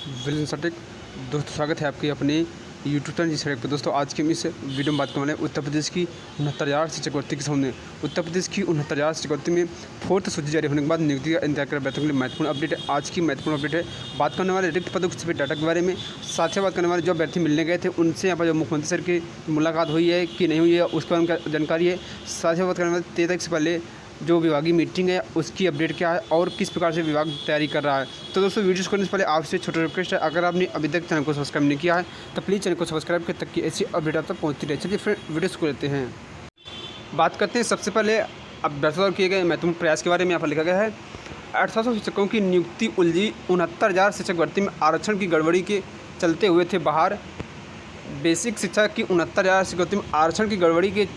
Villain सटिक दोस्तों, स्वागत है आपकी अपने यूट्यूब चैनल जिस पर। दोस्तों, आज की हम इस वीडियो में बात करने वाले उत्तर प्रदेश की 69,000 शिक्षक भर्ती के सामने उत्तर प्रदेश की 69,000 शिक्षक भर्ती में 4th सूची जारी होने के बाद नियुक्ति का इंतजार कर अभ्यर्थियों के लिए महत्वपूर्ण अपडेट है। आज की महत्वपूर्ण अपडेट है, बात करने वाले रिक्त पदों के डाटा के बारे में, साथ ही बात करने वाले जो अभ्यर्थी मिलने गए थे उनसे यहाँ पर जो मुख्यमंत्री सर की मुलाकात हुई है कि नहीं हुई है उसके बारे में जानकारी है। साथ ही बात करने वाले 13 तारीख से पहले जो विभागीय मीटिंग है उसकी अपडेट क्या है और किस प्रकार से विभाग तैयारी कर रहा है। तो दोस्तों, वीडियो करने से पहले आपसे छोटा रिक्वेस्ट है, अगर आपने अभी तक चैनल को सब्सक्राइब नहीं किया है तो प्लीज़ चैनल को सब्सक्राइब करें ताकि ऐसी अपडेट आप तक पहुँचती रहे। चलिए फिर वीडियो को लेते हैं, बात करते हैं। सबसे पहले अभ्यर्थियों द्वारा किए गए महत्वपूर्ण प्रयास के बारे में यहाँ पर लिखा गया है। 800 शिक्षकों की नियुक्ति उलझी, 69,000 शिक्षक भर्ती में आरक्षण की गड़बड़ी के चलते हुए थे बाहर। बेसिक शिक्षा की 69,000 शिक्षक भर्ती में आरक्षण की गड़बड़ी के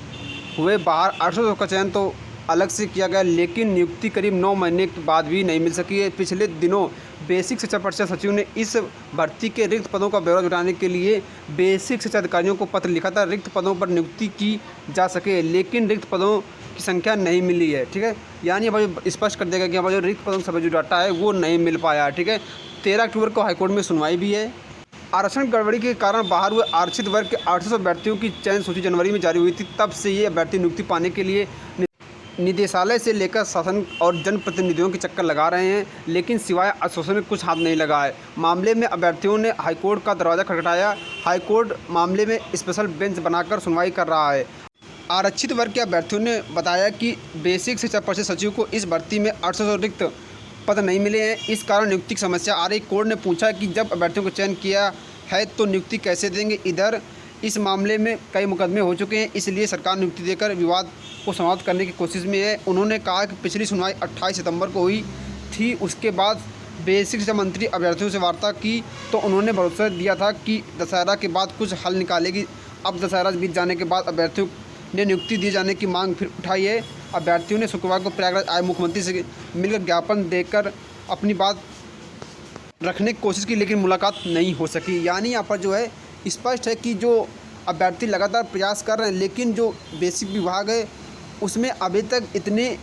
हुए बाहर। 800 का चयन तो अलग से किया गया, लेकिन नियुक्ति करीब 9 महीने के बाद भी नहीं मिल सकी है। पिछले दिनों बेसिक शिक्षा परिषद सचिव ने इस भर्ती के रिक्त पदों का ब्यौरा जुटाने के लिए बेसिक शिक्षा अधिकारियों को पत्र लिखा था, रिक्त पदों पर नियुक्ति की जा सके, लेकिन रिक्त पदों की संख्या नहीं मिली है। ठीक है, यानी अब स्पष्ट कर देगा कि अब जो रिक्त पदों का जो डाटा है वो नहीं मिल पाया। ठीक है, 13 अक्टूबर को हाईकोर्ट में सुनवाई भी है। आरक्षण गड़बड़ी के कारण बाहर हुए आरक्षित वर्ग के 800 अभ्यर्थियों की चयन सूची जनवरी में जारी हुई थी। तब से ये अभ्यर्थी नियुक्ति पाने के लिए निदेशालय से लेकर शासन और जनप्रतिनिधियों के चक्कर लगा रहे हैं, लेकिन सिवाय आश्वासन में कुछ हाथ नहीं लगा है। मामले में अभ्यर्थियों ने हाईकोर्ट का दरवाज़ा खटखटाया। हाईकोर्ट मामले में स्पेशल बेंच बनाकर सुनवाई कर रहा है। आरक्षित वर्ग के अभ्यर्थियों ने बताया कि बेसिक शिक्षा परिषद सचिव को इस भर्ती में 800 रिक्त पद नहीं मिले हैं, इस कारण नियुक्ति की समस्या आ रही। कोर्ट ने पूछा कि जब अभ्यर्थियों को चयन किया है तो नियुक्ति कैसे देंगे। इधर इस मामले में कई मुकदमे हो चुके हैं, इसलिए सरकार नियुक्ति देकर विवाद को समाप्त करने की कोशिश में है। उन्होंने कहा कि पिछली सुनवाई 28 सितंबर को हुई थी, उसके बाद बेसिक शिक्षा मंत्री अभ्यर्थियों से वार्ता की तो उन्होंने भरोसा दिया था कि दशहरा के बाद कुछ हल निकालेगी। अब दशहरा बीत जाने के बाद अभ्यर्थियों ने नियुक्ति दिए जाने की मांग फिर उठाई है। अभ्यर्थियों ने शुक्रवार को प्रयागराज आए मुख्यमंत्री से मिलकर ज्ञापन देकर अपनी बात रखने की कोशिश की, लेकिन मुलाकात नहीं हो सकी। यानी यहाँ पर जो है स्पष्ट है कि जो अभ्यर्थी लगातार प्रयास कर रहे हैं, लेकिन जो बेसिक विभाग है उसमें अभी तक इतने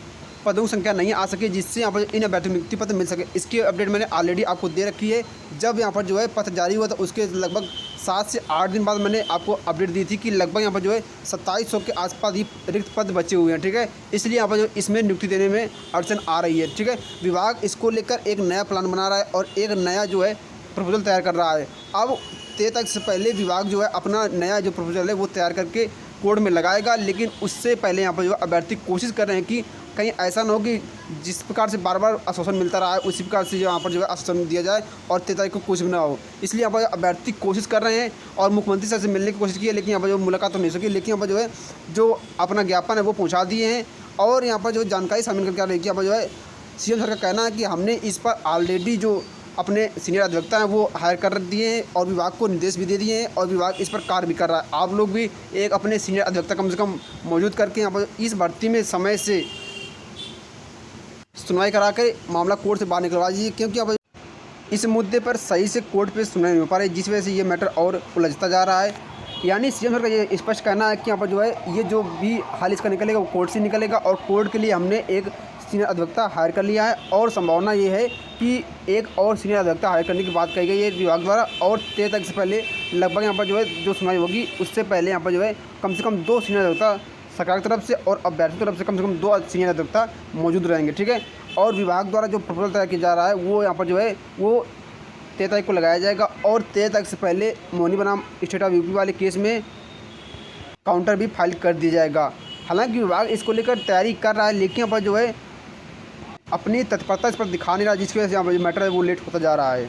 पदों की संख्या नहीं आ सकी जिससे यहाँ पर इन अभ्यर्थियों को नियुक्ति पत्र मिल सके। इसकी अपडेट मैंने ऑलरेडी आपको दे रखी है। जब यहाँ पर जो है पत्र जारी हुआ था उसके लगभग 7 से 8 दिन बाद मैंने आपको अपडेट दी थी कि लगभग यहाँ पर जो है 2700 के आसपास ही रिक्त पद बचे हुए हैं। ठीक है, इसलिए यहाँ पर जो इसमें नियुक्ति देने में अड़चन आ रही है। ठीक है, विभाग इसको लेकर एक नया प्लान बना रहा है और एक नया जो है प्रपोजल तैयार कर रहा है। अब 13 तारीख से पहले विभाग जो है अपना नया जो प्रपोजल है वो तैयार करके कोर्ट में लगाएगा, लेकिन उससे पहले यहाँ पर जो अभ्यर्थी कोशिश कर रहे हैं कि कहीं ऐसा ना हो कि जिस प्रकार से बार बार आश्वासन मिलता रहा है उसी प्रकार से यहाँ पर जो है आश्वासन दिया जाए और 13 तारीख को कुछ भी ना हो। इसलिए यहाँ पर अभ्यर्थी कोशिश कर रहे हैं और मुख्यमंत्री सर से मिलने की कोशिश की है, लेकिन यहाँ पर जो मुलाकात तो नहीं सकी। लेकिन यहाँ पर जो है जो अपना ज्ञापन है वो पहुँचा दिए हैं और यहाँ पर जो जानकारी शामिल करके आ रही है। यहाँ पर जो है सीएम सर का कहना है कि हमने इस पर ऑलरेडी जो अपने सीनियर अधिवक्ता हैं वो हायर कर दिए हैं और विभाग को निर्देश भी दे दिए हैं और विभाग इस पर कार्य भी कर रहा है। आप लोग भी एक अपने सीनियर अधिवक्ता कम से कम मौजूद करके यहाँ पर इस भर्ती में समय से सुनवाई करा कर मामला कोर्ट से बाहर निकलवा दीजिए, क्योंकि यहाँ पर इस मुद्दे पर सही से कोर्ट पे सुनवाई नहीं हो पा रही, जिस वजह से ये मैटर और उलझता जा रहा है। यानी सीएम सर का ये स्पष्ट कहना है कि यहाँ पर जो है ये जो भी हाल इसका निकलेगा वो कोर्ट से निकलेगा और कोर्ट के लिए हमने एक सीनियर अधिवक्ता हायर कर लिया है और संभावना ये है कि एक और सीनियर अधिवक्ता हायर करने की बात कही गई है विभाग द्वारा। और 13 तारीख से पहले लगभग यहाँ पर जो है जो सुनवाई होगी उससे पहले यहाँ पर जो है कम से कम 2 सीनियर अधिवक्ता सरकार की तरफ से और अभ्यर्थी की तरफ से कम 2 सीनियर अधिवक्ता मौजूद रहेंगे। ठीक है, और विभाग द्वारा जो प्रपोजल तैयार किया जा रहा है वो यहाँ पर जो है वो 13 तारीख को लगाया जाएगा और 13 तारीख से पहले मोनी बनाम स्टेट ऑफ यूपी वाले केस में काउंटर भी फाइल कर दिया जाएगा। हालांकि विभाग इसको लेकर तैयारी कर रहा है, लेकिन यहाँ पर जो है अपनी तत्परता इस पर दिखा नहीं रहा, जिसकी वजह से यहाँ पर जो मैटर है वो लेट होता जा रहा है।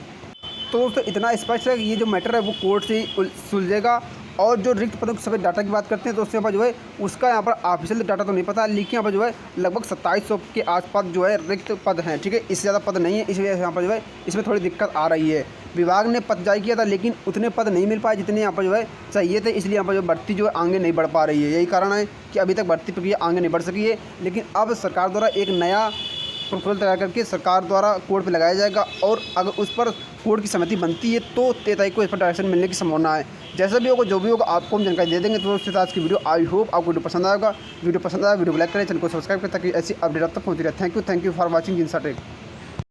तो दोस्तों, इतना स्पष्ट है कि ये जो मैटर है वो कोर्ट से ही सुलझेगा। और जो रिक्त पदों के सभी डाटा की बात करते हैं तो उसके यहाँ पर जो है उसका यहाँ पर ऑफिशियल डाटा तो नहीं पता, लेकिन यहाँ पर जो है लगभग 2700 के आसपास जो है रिक्त पद हैं। ठीक है, इससे ज़्यादा पद नहीं है, इस वजह से यहाँ पर जो है इसमें थोड़ी दिक्कत आ रही है। विभाग ने पद जारी किया था लेकिन उतने पद नहीं मिल पाए जितने यहाँ पर जो है चाहिए थे, इसलिए यहाँ पर जो भर्ती जो है आगे नहीं बढ़ पा रही है। यही कारण है कि अभी तक भर्ती प्रक्रिया आगे नहीं बढ़ सकी है। लेकिन अब सरकार द्वारा एक नया प्रपोजल तैयार करके सरकार द्वारा कोर्ट पे लगाया जाएगा और अगर उस पर कोर्ट की सहमति बनती है तो 13 तारीख को इस पर डायरेक्शन मिलने की संभावना है। जैसा भी होगा जो भी होगा आपको हम जानकारी दे देंगे। तो दोस्तों, आज की वीडियो आई होप आपको वीडियो पसंद आएगा। वीडियो पसंद आया वीडियो को लाइक करें, चैनल को सब्सक्राइब करें ताकि ऐसी अपडेट आप तक पहुँचती रहे। थैंक यू फॉर वॉचिंग जिनसा टेक।